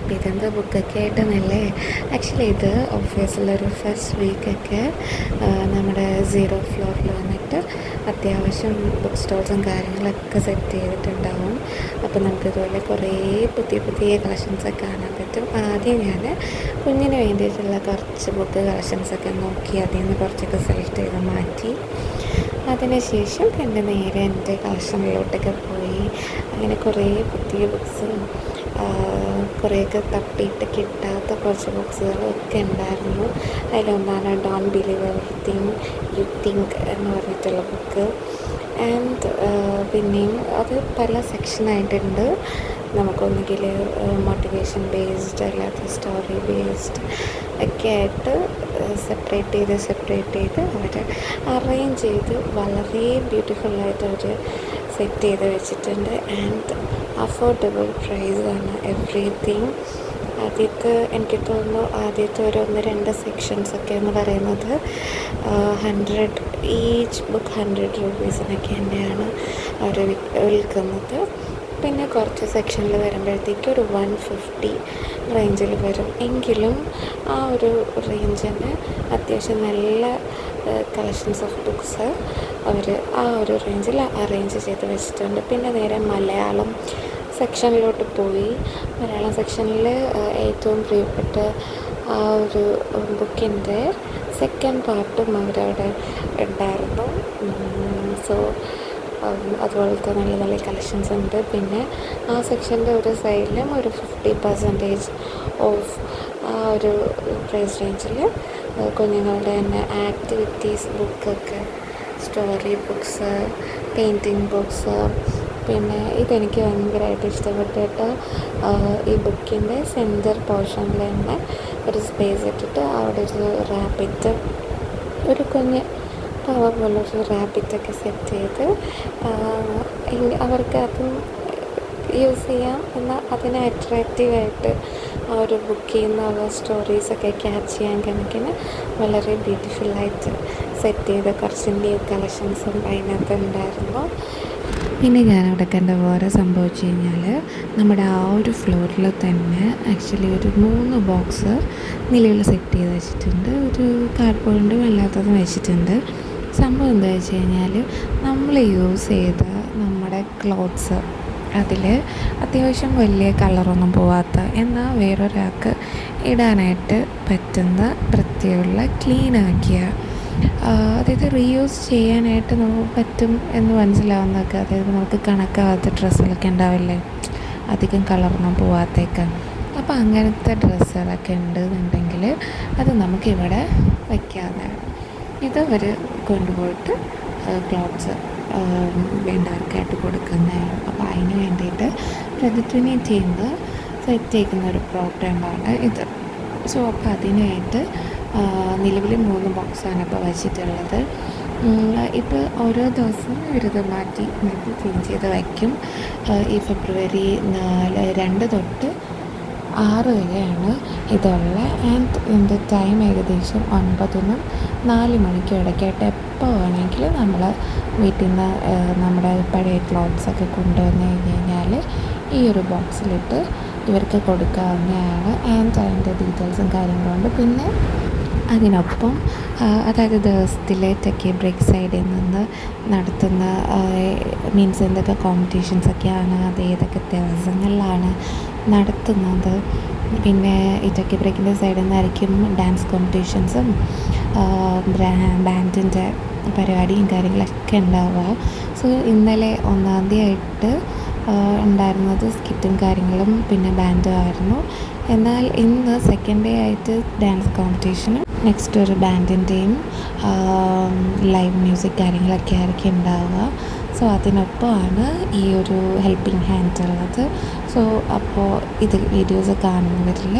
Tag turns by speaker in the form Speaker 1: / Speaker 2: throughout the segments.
Speaker 1: അപ്പോൾ ഇതെന്താ ബുക്കൊക്കെ ആയിട്ടെന്നല്ലേ. ആക്ച്വലി ഇത് ഓഫീസിലൊരു ഫസ്റ്റ് വീക്കൊക്കെ നമ്മുടെ സീറോ ഫ്ലോറിൽ വന്നിട്ട് അത്യാവശ്യം ബുക്ക് സ്റ്റോൾസും കാര്യങ്ങളൊക്കെ സെറ്റ് ചെയ്തിട്ടുണ്ടാവും. അപ്പോൾ നമുക്കിതുപോലെ കുറേ പുതിയ പുതിയ കളക്ഷൻസൊക്കെ കാണാൻ പറ്റും. ആദ്യം ഞാൻ കുഞ്ഞിന് വേണ്ടിയിട്ടുള്ള കുറച്ച് ബുക്ക് കളക്ഷൻസൊക്കെ നോക്കി അതിൽ നിന്ന് കുറച്ചൊക്കെ സെലക്ട് ചെയ്ത് മാറ്റി. അതിനുശേഷം പിന്നെ നേരെ എൻ്റെ കളക്ഷനിലോട്ടൊക്കെ പോയി. അങ്ങനെ കുറേ പുതിയ ബുക്സും കുറേയൊക്കെ തപ്പിയിട്ട് കിട്ടാത്ത കുറച്ച് ബുക്സുകളൊക്കെ ഉണ്ടായിരുന്നു. അതിലൊന്നാണ് don't believe everything you think എന്ന് പറഞ്ഞിട്ടുള്ള ബുക്ക്. ആൻഡ് പിന്നെയും അത് പല സെക്ഷനായിട്ടുണ്ട്. നമുക്കൊന്നുകിൽ മോട്ടിവേഷൻ ബേസ്ഡ് അല്ലാത്ത സ്റ്റോറി ബേസ്ഡ് ഒക്കെ ആയിട്ട് സെപ്പറേറ്റ് ചെയ്ത് അവർ അറേഞ്ച് ചെയ്ത് വളരെ ബ്യൂട്ടിഫുള്ളായിട്ട് അവർ സെറ്റ് ചെയ്ത് വെച്ചിട്ടുണ്ട്. ആൻഡ് അഫോർഡബിൾ പ്രൈസാണ് എവറിത്തിങ്. എനിക്ക് തോന്നുന്നു ആദ്യത്തെ ഒരു 1-2 സെക്ഷൻസൊക്കെ എന്ന് പറയുന്നത് 100 ഈച്ച് ബുക്ക് 100 രൂപീസിനൊക്കെ തന്നെയാണ് അവർ വിൽക്കുന്നത്. പിന്നെ കുറച്ച് സെക്ഷനിൽ വരുമ്പോഴത്തേക്ക് ഒരു 150 റേഞ്ചിൽ വരും. എങ്കിലും ആ ഒരു റേഞ്ചിന് അത്യാവശ്യം നല്ല കളക്ഷൻസ് ഓഫ് ബുക്സ് അവർ ആ ഒരു റേഞ്ചിൽ അറേഞ്ച് ചെയ്ത് വെച്ചിട്ടുണ്ട്. പിന്നെ നേരെ മലയാളം സെക്ഷനിലോട്ട് പോയി. മലയാളം സെക്ഷനിൽ ഏറ്റവും പ്രിയപ്പെട്ട ആ ഒരു ബുക്കിൻ്റെ സെക്കൻഡ് പാർട്ടും അവരവിടെ ഉണ്ടായിരുന്നു. സോ അതുപോലത്തെ നല്ല നല്ല കളക്ഷൻസ് ഉണ്ട്. പിന്നെ ആ സെക്ഷൻ്റെ ഒരു സൈഡിലും ഒരു 50% ഓഫ് ആ ഒരു പ്രൈസ് റേഞ്ചിൽ കുഞ്ഞുങ്ങളുടെ തന്നെ ആക്ടിവിറ്റീസ് ബുക്കൊക്കെ, സ്റ്റോറി ബുക്സ്, പെയിൻറ്റിങ് ബുക്സ്. പിന്നെ ഇതെനിക്ക് ഭയങ്കരമായിട്ട് ഇഷ്ടപ്പെട്ടിട്ട് ഈ ബുക്കിൻ്റെ സെൻറ്റർ പോർഷനിൽ തന്നെ ഒരു സ്പേസ് ഇട്ടിട്ട് അവിടെ ഒരു റാബിറ്റ്, ഒരു കുഞ്ഞ് പാവ പോലൊരു റാബിറ്റൊക്കെ സെറ്റ് ചെയ്ത് അവർക്ക് അതും യൂസ് ചെയ്യാം. എന്നാൽ അതിനെ അട്രാക്റ്റീവായിട്ട് ആ ഒരു ബുക്കിൽ നിന്നുള്ള സ്റ്റോറീസൊക്കെ ക്യാച്ച് ചെയ്യാൻ കണക്കിന് വളരെ ബ്യൂട്ടിഫുള്ളായിട്ട് സെറ്റ് ചെയ്ത കുറച്ച് ന്യൂ കളക്ഷൻസും അതിനകത്ത് ഉണ്ടായിരുന്നു. പിന്നെ ഞാനവിടെ കണ്ട വേറെ സംഭവിച്ചു കഴിഞ്ഞാൽ നമ്മുടെ ആ ഒരു ഫ്ലോറിൽ തന്നെ ആക്ച്വലി ഒരു 3 ബോക്സ് നിലവിൽ സെറ്റ് ചെയ്ത് വെച്ചിട്ടുണ്ട്. ഒരു കാർഡ്ബോർഡും അല്ലാത്തതും വെച്ചിട്ടുണ്ട്. സംഭവം എന്താ വെച്ച് കഴിഞ്ഞാൽ നമ്മൾ യൂസ് ചെയ്ത നമ്മുടെ ക്ലോത്ത്സ് അതിൽ അത്യാവശ്യം വലിയ കളറൊന്നും പോവാത്ത എന്നാൽ വേറൊരാൾക്ക് ഇടാനായിട്ട് പറ്റുന്ന വൃത്തിയുള്ള ക്ലീനാക്കിയ, അതായത് റീയൂസ് ചെയ്യാനായിട്ട് നമുക്ക് പറ്റും എന്ന് മനസ്സിലാവുന്നതൊക്കെ, അതായത് നമുക്ക് കണക്കാവാത്ത ഡ്രസ്സുകളൊക്കെ ഉണ്ടാവില്ലേ, അധികം കളറൊന്നും പോവാത്തേക്ക്. അപ്പോൾ അങ്ങനത്തെ ഡ്രസ്സുകളൊക്കെ ഉണ്ടെന്നുണ്ടെങ്കിൽ അത് നമുക്കിവിടെ വയ്ക്കാവുന്നതാണ്. ഇതവർ കൊണ്ടുപോയിട്ട് ക്ലോത്ത്സ് വേണ്ടവർക്കായിട്ട് കൊടുക്കുന്നതാണ്. അപ്പോൾ അതിന് വേണ്ടിയിട്ട് പ്രതിധ്വനി ചെയ്യുന്നത് സെറ്റ് ചെയ്യുന്ന ഒരു പ്രോഗ്രാമാണ് ഇത്. സോ അപ്പോൾ അതിനായിട്ട് നിലവിൽ 3 ബോക്സാണ് ഇപ്പോൾ വച്ചിട്ടുള്ളത്. ഇപ്പോൾ ഓരോ ദിവസവും ഇവരിത് മാറ്റി ചേഞ്ച് ചെയ്ത് വയ്ക്കും. ഈ ഫെബ്രുവരി 2 തൊട്ട് 6 വരെയാണ് ഇതുള്ള. ആൻഡ് ഇതിൻ്റെ ടൈം ഏകദേശം 9-നും 4 മണിക്കും ഇടയ്ക്കായിട്ട് എപ്പോൾ വേണമെങ്കിലും നമ്മൾ വീട്ടിൽ നിന്ന് നമ്മുടെ പഴയ ക്ലോത്ത്സൊക്കെ കൊണ്ടുവന്ന് കഴിഞ്ഞാൽ ഈ ഒരു ബോക്സിലിട്ട് ഇവർക്ക് കൊടുക്കാവുന്നതാണ്. ആൻഡ് അതിൻ്റെ ഡീറ്റെയിൽസും കാര്യങ്ങളുണ്ട്. പിന്നെ അതിനൊപ്പം അതായത് ദിവസത്തിലെ ടെക്കി ബ്രേക്ക് സൈഡിൽ നിന്ന് നടത്തുന്ന മീൻസ് എന്തൊക്കെ കോമ്പറ്റീഷൻസൊക്കെയാണ്, അത് ഏതൊക്കെ ദിവസങ്ങളിലാണ് നടത്തുന്നത്. പിന്നെ ഈ ടെക്കി ബ്രേക്കിൻ്റെ സൈഡിൽ നിന്നായിരിക്കും ഡാൻസ് കോമ്പറ്റീഷൻസും ബാൻഡിൻ്റെ പരിപാടിയും കാര്യങ്ങളൊക്കെ ഉണ്ടാവുക. സോ ഇന്നലെ 1-ാം തീയതി ഉണ്ടായിരുന്നത് സ്കിറ്റും കാര്യങ്ങളും പിന്നെ ബാൻഡും ആയിരുന്നു. എന്നാൽ ഇന്ന് 2nd ഡേ ആയിട്ട് ഡാൻസ് കോമ്പറ്റീഷനും നെക്സ്റ്റ് ഒരു ബാൻഡിൻ്റെയും ലൈവ് മ്യൂസിക് കാര്യങ്ങളൊക്കെ ആയിരിക്കും ഉണ്ടാവുക. സോ അതിനൊപ്പമാണ് ഈ ഒരു ഹെൽപ്പിംഗ് ഹാൻഡ് ഉള്ളത്. സോ അപ്പോൾ ഇത് വീഡിയോസ് കാണുന്നവരിൽ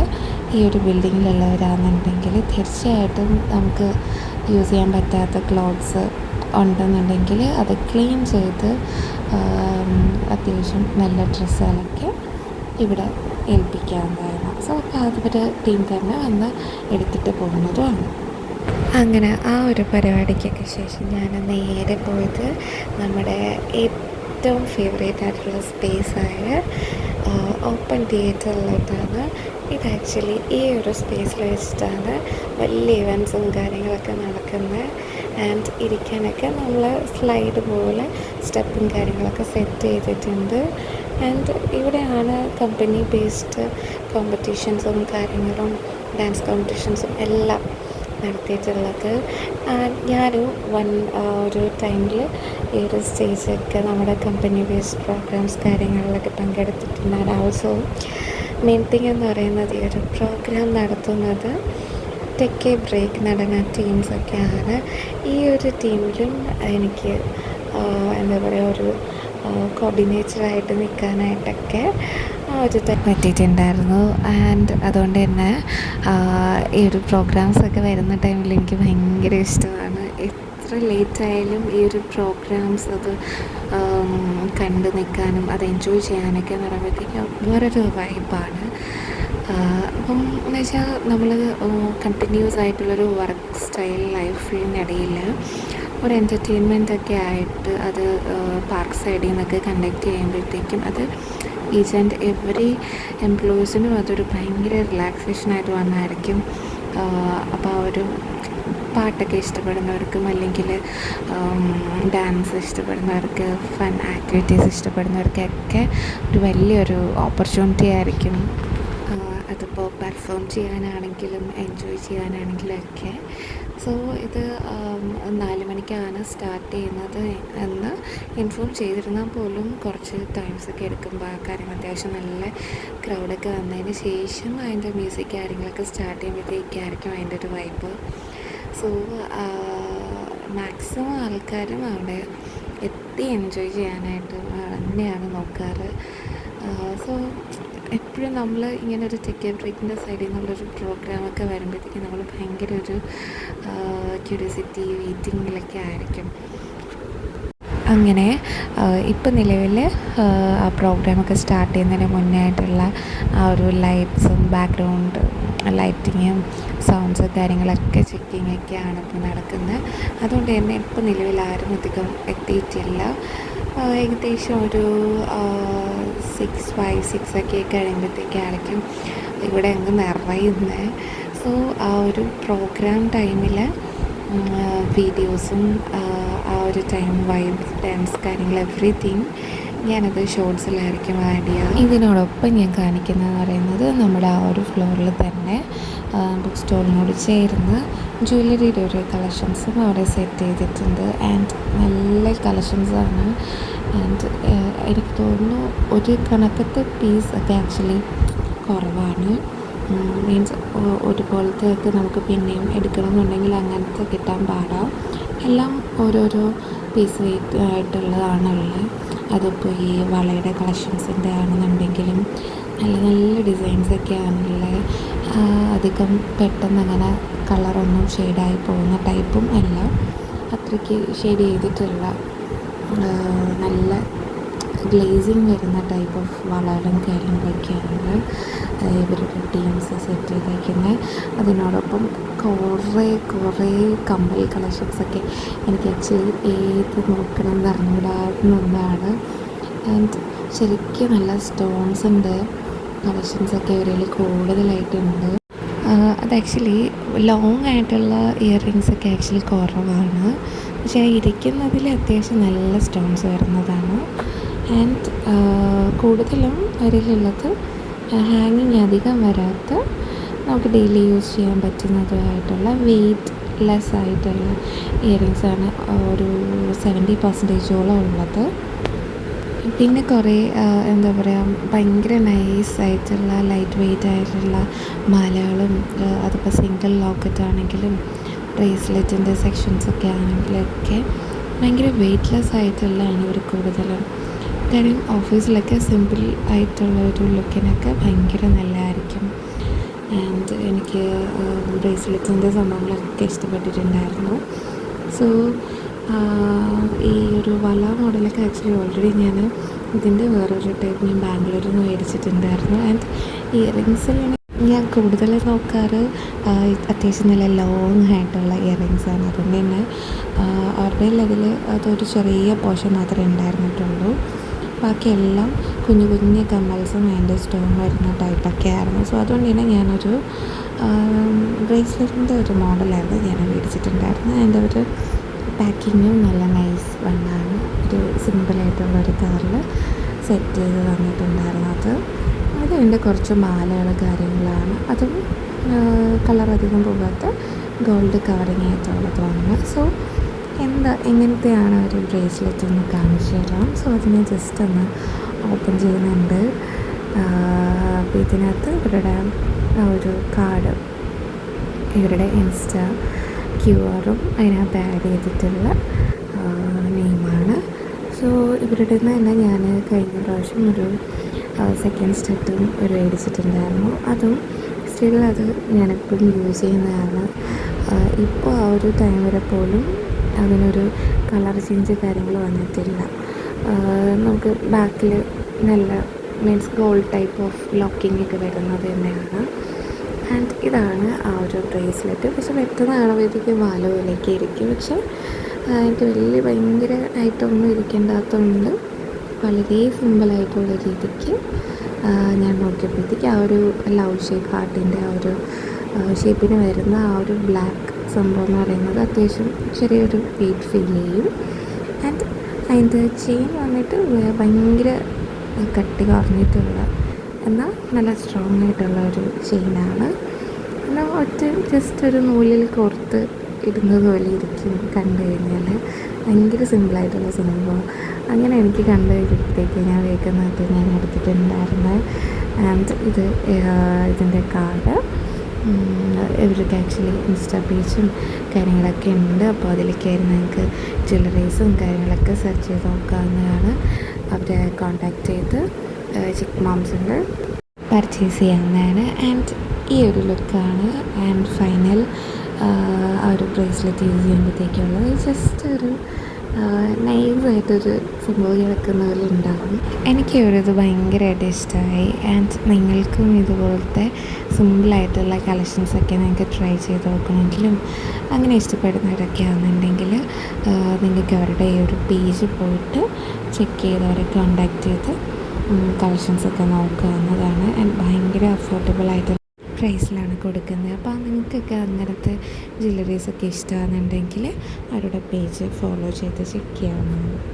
Speaker 1: ഈ ഒരു ബിൽഡിങ്ങിലുള്ളവരാണെന്നുണ്ടെങ്കിൽ തീർച്ചയായിട്ടും നമുക്ക് യൂസ് ചെയ്യാൻ പറ്റാത്ത ക്ലോത്ത്സ് ഉണ്ടെന്നുണ്ടെങ്കിൽ അത് ക്ലീൻ ചെയ്ത് അത്യാവശ്യം നല്ല ഡ്രസ്സുകളൊക്കെ ഇവിടെ ഏൽപ്പിക്കാവുന്നതാണ്. സോ അപ്പോൾ അതൊരു ടീം തന്നെ വന്ന് എടുത്തിട്ട് പോകുന്നതുമാണ്. അങ്ങനെ ആ ഒരു പരിപാടിക്കൊക്കെ ശേഷം ഞാൻ നേരെ പോയത് നമ്മുടെ ഏറ്റവും ഫേവറേറ്റ് ആയിട്ടുള്ള സ്പേസായ ഓപ്പൺ തിയേറ്ററിലോട്ടാണ്. ഇത് ആക്ച്വലി ഈ ഒരു സ്പേസിൽ വെച്ചിട്ടാണ് വലിയ ഇവൻറ്റ്സും കാര്യങ്ങളൊക്കെ നടക്കുന്നത്. ആൻഡ് ഇരിക്കാനൊക്കെ നമ്മൾ സ്ലൈഡ് പോലെ സ്റ്റെപ്പും കാര്യങ്ങളൊക്കെ സെറ്റ് ചെയ്തിട്ടുണ്ട്. ആൻഡ് ഇവിടെയാണ് കമ്പനി ബേസ്ഡ് കോമ്പറ്റീഷൻസും കാര്യങ്ങളും ഡാൻസ് കോമ്പറ്റീഷൻസും എല്ലാം നടത്തിയിട്ടുള്ളത്. ഞാനും ഒരു ടൈമിൽ ഈ ഒരു സ്റ്റേജൊക്കെ നമ്മുടെ കമ്പനി ബേസ്ഡ് പ്രോഗ്രാംസ് കാര്യങ്ങളിലൊക്കെ പങ്കെടുത്തിട്ടുണ്ട്. ആൻഡ് ഓൾസോ മെയിൻ തിങ് എന്ന് പറയുന്നത് ഈ ഒരു പ്രോഗ്രാം നടത്തുന്നത് ടെക് എ ബ്രേക്ക് നടന ടീംസൊക്കെയാണ്. ഈ ഒരു ടീമിലും എനിക്ക് എന്താ പറയുക ഒരു കോർഡിനേറ്ററായിട്ട് നിൽക്കാനായിട്ടൊക്കെ ഒരു പറ്റിയിട്ടുണ്ടായിരുന്നു. ആൻഡ് അതുകൊണ്ട് തന്നെ ഈ ഒരു പ്രോഗ്രാംസൊക്കെ വരുന്ന ടൈമിൽ എനിക്ക് ഭയങ്കര ഇഷ്ടമാണ്. എത്ര ലേറ്റായാലും ഈ ഒരു പ്രോഗ്രാംസ് അത് കണ്ടു നിൽക്കാനും അത് എൻജോയ് ചെയ്യാനൊക്കെ എന്ന് പറയുമ്പോഴത്തേക്കും വേറൊരു വൈബാണ്. അപ്പം എന്ന് വെച്ചാൽ നമ്മൾ കണ്ടിന്യൂസ് ആയിട്ടുള്ളൊരു വർക്ക് സ്റ്റൈൽ ലൈഫിനിടയിൽ ഒരു എൻ്റർടൈൻമെൻറ്റൊക്കെ ആയിട്ട് അത് പാർക്ക് സൈഡിൽ നിന്നൊക്കെ കണ്ടക്ട് ചെയ്യുമ്പോഴത്തേക്കും അത് ഈച്ച് ആൻഡ് എവറി എംപ്ലോയീസിനും അതൊരു ഭയങ്കര റിലാക്സേഷനായിട്ട് വന്നായിരിക്കും. അപ്പോൾ ആ ഒരു പാട്ടൊക്കെ ഇഷ്ടപ്പെടുന്നവർക്കും അല്ലെങ്കിൽ ഡാൻസ് ഇഷ്ടപ്പെടുന്നവർക്ക് ഫൺ ആക്ടിവിറ്റീസ് ഇഷ്ടപ്പെടുന്നവർക്കൊക്കെ ഒരു വലിയൊരു ഓപ്പർച്യൂണിറ്റി ആയിരിക്കും. അതിപ്പോൾ പെർഫോം ചെയ്യാനാണെങ്കിലും എൻജോയ് ചെയ്യാനാണെങ്കിലും ഒക്കെ. സോ ഇത് 4 മണിക്കാണ് സ്റ്റാർട്ട് ചെയ്യുന്നത് എന്ന് ഇൻഫോം ചെയ്തിരുന്നാൽ പോലും കുറച്ച് ടൈംസൊക്കെ എടുക്കുമ്പോൾ ആ കാര്യങ്ങൾ അത്യാവശ്യം നല്ല ക്രൗഡൊക്കെ വന്നതിന് ശേഷം അതിൻ്റെ മ്യൂസിക് കാര്യങ്ങളൊക്കെ സ്റ്റാർട്ട് ചെയ്യുമ്പോഴത്തേക്കായിരിക്കും അതിൻ്റെ ഒരു വൈബ്. സോ മാക്സിമം ആൾക്കാരും അവിടെ എത്തി എൻജോയ് ചെയ്യാനായിട്ട് തന്നെയാണ് നോക്കാറ്. സോ എപ്പോഴും നമ്മൾ ഇങ്ങനെ ഒരു ടെക് എ ബ്രേക്കിൻ്റെ സൈഡിൽ നിന്നുള്ളൊരു പ്രോഗ്രാമൊക്കെ വരുമ്പോഴത്തേക്കും നമ്മൾ ഭയങ്കര ഒരു ക്യൂരിയോസിറ്റി വെയിറ്റിങ്ങിലൊക്കെ ആയിരിക്കും. അങ്ങനെ ഇപ്പം നിലവിൽ ആ പ്രോഗ്രാമൊക്കെ സ്റ്റാർട്ട് ചെയ്യുന്നതിന് മുന്നേ ആയിട്ടുള്ള ആ ഒരു ലൈറ്റ്സും ബാക്ക്ഗ്രൗണ്ട് ലൈറ്റിങ്ങും സൗണ്ട്സ് കാര്യങ്ങളൊക്കെ ചെക്കിങ്ങൊക്കെയാണ് ഇപ്പോൾ നടക്കുന്നത്. അതുകൊണ്ട് തന്നെ ഇപ്പോൾ നിലവിൽ ആരും അധികം എത്തിയിട്ടില്ല. ഏകദേശം ഒരു 6 ഒക്കെ കഴിയുമ്പോഴത്തേക്കായിരിക്കും ഇവിടെ അങ്ങ് നിറയുന്നത്. സോ ആ ഒരു പ്രോഗ്രാം ടൈമിൽ വീഡിയോസും ആ ഒരു ടൈം വൈബ് ഡാൻസ് കാര്യങ്ങൾ എവറിത്തിങ് ഞാനത് ഷോർട്സിലായിരിക്കും ആഡ് ചെയ്യുക. ഇതിനോടൊപ്പം ഞാൻ കാണിക്കുന്നതെന്ന് പറയുന്നത് നമ്മുടെ ആ ഒരു ഫ്ലോറിൽ തന്നെ ബുക്ക് സ്റ്റോളിനോട് ചേർന്ന് ജ്വല്ലറിയുടെ ഒരു കളക്ഷൻസും അവിടെ സെറ്റ് ചെയ്തിട്ടുണ്ട്. ആൻഡ് നല്ല കളക്ഷൻസാണ്. ആൻഡ് എനിക്ക് തോന്നുന്നു ഒരു കണക്കത്തെ പീസ് ഒക്കെ ആക്ച്വലി കുറവാണ്. മീൻസ് ഒരുപോലത്തെ ഒക്കെ നമുക്ക് പിന്നെയും എടുക്കണമെന്നുണ്ടെങ്കിൽ അങ്ങനത്തെ കിട്ടാൻ പാടാം. എല്ലാം ഓരോരോ പീസ് വെയിറ്റ് ആയിട്ടുള്ളതാണുള്ളത്. അതിപ്പോൾ ഈ വളയുടെ കളക്ഷൻസിൻ്റെ ആണെന്നുണ്ടെങ്കിലും നല്ല നല്ല ഡിസൈൻസൊക്കെ ആണുള്ളത്. അധികം പെട്ടെന്ന് അങ്ങനെ കളറൊന്നും ഷെയ്ഡായി പോകുന്ന ടൈപ്പും അല്ല. അത്രയ്ക്ക് ഷെയ്ഡ് ചെയ്തിട്ടുള്ള നല്ല ഗ്ലേസിങ് വരുന്ന ടൈപ്പ് ഓഫ് വളകളും കാര്യങ്ങളൊക്കെയാണ് ഇവരുടെ ടീംസ് സെറ്റ് ചെയ്തേക്കുന്നത്. അതിനോടൊപ്പം കുറേ കമ്മൽ കളക്ഷൻസൊക്കെ എനിക്ക് ആക്ച്വലി ഏത് നോക്കണം എന്ന് അറിഞ്ഞുകൂടാവുന്നതാണ്. ആൻഡ് ശരിക്കും നല്ല സ്റ്റോൺസിൻ്റെ കളക്ഷൻസൊക്കെ ഇവരിൽ കൂടുതലായിട്ടുണ്ട്. അത് ആക്ച്വലി ലോങ് ആയിട്ടുള്ള ഇയറിങ്സൊക്കെ ആക്ച്വലി കുറവാണ്. പക്ഷേ ഇരിക്കുന്നതിൽ അത്യാവശ്യം നല്ല സ്റ്റോൺസ് വരുന്നതാണ്. ആൻഡ് കൂടുതലും അവരിലുള്ളത് ഹാങ്ങിങ് അധികം വരാത്ത നമുക്ക് ഡെയിലി യൂസ് ചെയ്യാൻ പറ്റുന്നതുമായിട്ടുള്ള വെയ്റ്റ് ലെസ് ആയിട്ടുള്ള ഇയറിങ്സാണ് ഒരു 70% ഉള്ളത്. പിന്നെ കുറേ എന്താ പറയുക ഭയങ്കര നൈസായിട്ടുള്ള ലൈറ്റ് വെയ്റ്റ് ആയിട്ടുള്ള മാലകളും അതിപ്പോൾ സിംഗിൾ ലോക്കറ്റ് ആണെങ്കിലും ബ്രേസ്ലെറ്റിൻ്റെ സെക്ഷൻസൊക്കെ ആണെങ്കിലൊക്കെ ഭയങ്കര വെയ്റ്റ്ലെസ് ആയിട്ടുള്ളതാണ് ഇവർ കൂടുതലും. കാര്യം ഓഫീസിലൊക്കെ സിമ്പിൾ ആയിട്ടുള്ള ഒരു ലുക്കിനൊക്കെ ഭയങ്കര നല്ലതായിരിക്കും. ആൻഡ് എനിക്ക് ബ്രേസ്ലെറ്റിൻ്റെ സംഭവങ്ങളൊക്കെ ഇഷ്ടപ്പെട്ടിട്ടുണ്ടായിരുന്നു. സോ ഈ ഒരു വള മോഡലൊക്കെ ആക്ച്വലി ഓൾറെഡി ഞാൻ ഇതിൻ്റെ വേറൊരു ടൈപ്പ് ഞാൻ ബാംഗ്ലൂരിൽ നിന്ന് മേടിച്ചിട്ടുണ്ടായിരുന്നു. ആൻഡ് ഇയറിങ്സിൽ ഞാൻ കൂടുതൽ നോക്കാറ് അത്യാവശ്യം നല്ല ലോങ് ആയിട്ടുള്ള ഇയറിങ്സാണ്. അതുകൊണ്ട് തന്നെ അവരുടെ അതിൽ അതൊരു ചെറിയ പോർഷൻ മാത്രമേ ഉണ്ടായിരുന്നിട്ടുള്ളൂ. ബാക്കിയെല്ലാം കുഞ്ഞു കുഞ്ഞു കമ്മൽസും അതിൻ്റെ സ്റ്റോൺ വരുന്ന ടൈപ്പൊക്കെ ആയിരുന്നു. സോ അതുകൊണ്ട് തന്നെ ഞാനൊരു ബ്രേസ്ലെറ്റിൻ്റെ ഒരു മോഡലായിരുന്നു ഞാൻ മേടിച്ചിട്ടുണ്ടായിരുന്നത്. അതിൻ്റെ ഒരു പാക്കിങ്ങും നല്ല നൈസ് വണ്ണാണ്. ഒരു സിമ്പിളായിട്ടുള്ളൊരു കളറിൽ സെറ്റ് ചെയ്ത് തന്നിട്ടുണ്ടായിരുന്നു. അത് എൻ്റെ കുറച്ച് മാലകൾ കാര്യങ്ങളാണ്. അതും കളർ അധികം പോകാത്ത ഗോൾഡ് കവറിങ് ആയിട്ടുള്ളതാണ്. സോ എങ്ങനത്തെയാണ് ഒരു ബ്രേസ്ലെറ്റ് ഒന്ന് കാണിച്ചു തരാം. സോ അതിനെ ജസ്റ്റ് ഒന്ന് ഓപ്പൺ ചെയ്യുന്നുണ്ട്. അപ്പോൾ ഇതിനകത്ത് ഇവരുടെ ഒരു കാർഡ്, ഇവരുടെ ഇൻസ്റ്റാ QR-ഉം അതിനകത്ത് ആഡ് ചെയ്തിട്ടുള്ള നെയിമാണ്. സോ ഇവരുടെ നിന്ന് തന്നെ ഞാൻ കഴിഞ്ഞ പ്രാവശ്യം ഒരു സെക്കൻഡ് സ്റ്റെറ്റും ഒരു മേടിച്ചിട്ടുണ്ടായിരുന്നു. അതും സ്റ്റിൽ അത് ഞാനെപ്പോഴും യൂസ് ചെയ്യുന്നതാണ്. ഇപ്പോൾ ആ ഒരു ടൈം വരെ പോലും അതിനൊരു കളർ ചേഞ്ച് കാര്യങ്ങൾ വന്നിട്ടില്ല. നമുക്ക് ബാക്കിൽ നല്ല means gold type of locking ഒക്കെ വരുന്നത് തന്നെയാണ്. ആൻഡ് ഇതാണ് ആ ഒരു ബ്രേസ്ലെറ്റ്. പക്ഷെ പെട്ടെന്ന് കാണുമ്പോഴത്തേക്ക് മാല പോലെയൊക്കെ ഇരിക്കും. പക്ഷെ എനിക്ക് ഭയങ്കര ആയിട്ടൊന്നും ഇരിക്കേണ്ടാത്തതുകൊണ്ട് വളരെ സിമ്പിളായിട്ടുള്ള രീതിക്ക് ഞാൻ നോക്കിയപ്പോഴത്തേക്ക് ആ ഒരു ലവ് ഷേപ്പ് ഹാർട്ടിൻ്റെ ആ ഒരു ഷേപ്പിന് വരുന്ന ആ ഒരു ബ്ലാക്ക് സംഭവം എന്ന് പറയുന്നത് അത്യാവശ്യം ചെറിയൊരു വെയിറ്റ് ഫീൽ ചെയ്യും. ആൻഡ് അതിൻ്റെ ചെയിൻ വന്നിട്ട് ഭയങ്കര കട്ടി കുറഞ്ഞിട്ടുള്ള എന്നാൽ നല്ല സ്ട്രോങ് ആയിട്ടുള്ള ഒരു ചെയിനാണ്. എന്നാൽ ജസ്റ്റ് ഒരു നൂലിൽ കോർത്ത് ഇടുന്നത് പോലെ ഇരിക്കും കണ്ടു കഴിഞ്ഞാൽ. ഭയങ്കര സിമ്പിളായിട്ടുള്ള സംഭവം. അങ്ങനെ എനിക്ക് കണ്ടു കഴിഞ്ഞപ്പോഴത്തേക്ക് ഞാൻ വേഗം ഞാൻ എടുത്തിട്ടുണ്ടായിരുന്നത്. ആൻഡ് ഇതിൻ്റെ കാർഡ് ഇവർക്ക് ആക്ച്വലി ഇൻസ്റ്റാ പേജും കാര്യങ്ങളൊക്കെ ഉണ്ട്. അപ്പോൾ അതിലേക്കായിരുന്നു നിങ്ങൾക്ക് ജ്വല്ലറീസും കാര്യങ്ങളൊക്കെ സെർച്ച് ചെയ്ത് നോക്കാവുന്നതാണ്. അവരെ കോൺടാക്റ്റ് ചെയ്ത് ചിക്ക് മോംസിൻ്റെ പർച്ചേസ് ചെയ്യാവുന്നതാണ്. ആൻഡ് ഈ ഒരു ലുക്കാണ് ആൻഡ് ഫൈനൽ ആ ഒരു ബ്രേസ്ലെറ്റ് യൂസ് ചെയ്യുമ്പോഴത്തേക്കുള്ളത്. ജസ്റ്റ് ഒരു നൈസായിട്ടൊരു സംഭവം കിടക്കുന്ന പോലെ ഉണ്ടാകും. എനിക്ക് ഇത് ഭയങ്കരമായിട്ട് ഇഷ്ടമായി. ആൻഡ് നിങ്ങൾക്കും ഇതുപോലത്തെ സിമ്പിളായിട്ടുള്ള കളക്ഷൻസൊക്കെ നിങ്ങൾക്ക് ട്രൈ ചെയ്ത് നോക്കണമെങ്കിലും അങ്ങനെ ഇഷ്ടപ്പെടുന്നവരൊക്കെ ആണെന്നുണ്ടെങ്കിൽ നിങ്ങൾക്ക് അവരുടെ ഈ ഒരു പേജ് പോയിട്ട് ചെക്ക് ചെയ്ത് അവരെ കോണ്ടാക്ട് ചെയ്ത് കളക്ഷൻസൊക്കെ നോക്കാവുന്നതാണ്. ആൻഡ് ഭയങ്കര അഫോർഡബിളായിട്ട് പ്രൈസിലാണ് കൊടുക്കുന്നത്. അപ്പോൾ നിങ്ങൾക്കൊക്കെ അങ്ങനത്തെ ജ്വല്ലറീസൊക്കെ ഇഷ്ടമാണെന്നുണ്ടെങ്കിൽ അവരുടെ പേജ് ഫോളോ ചെയ്ത് ചെക്ക് ചെയ്യാവുന്നതാണ്.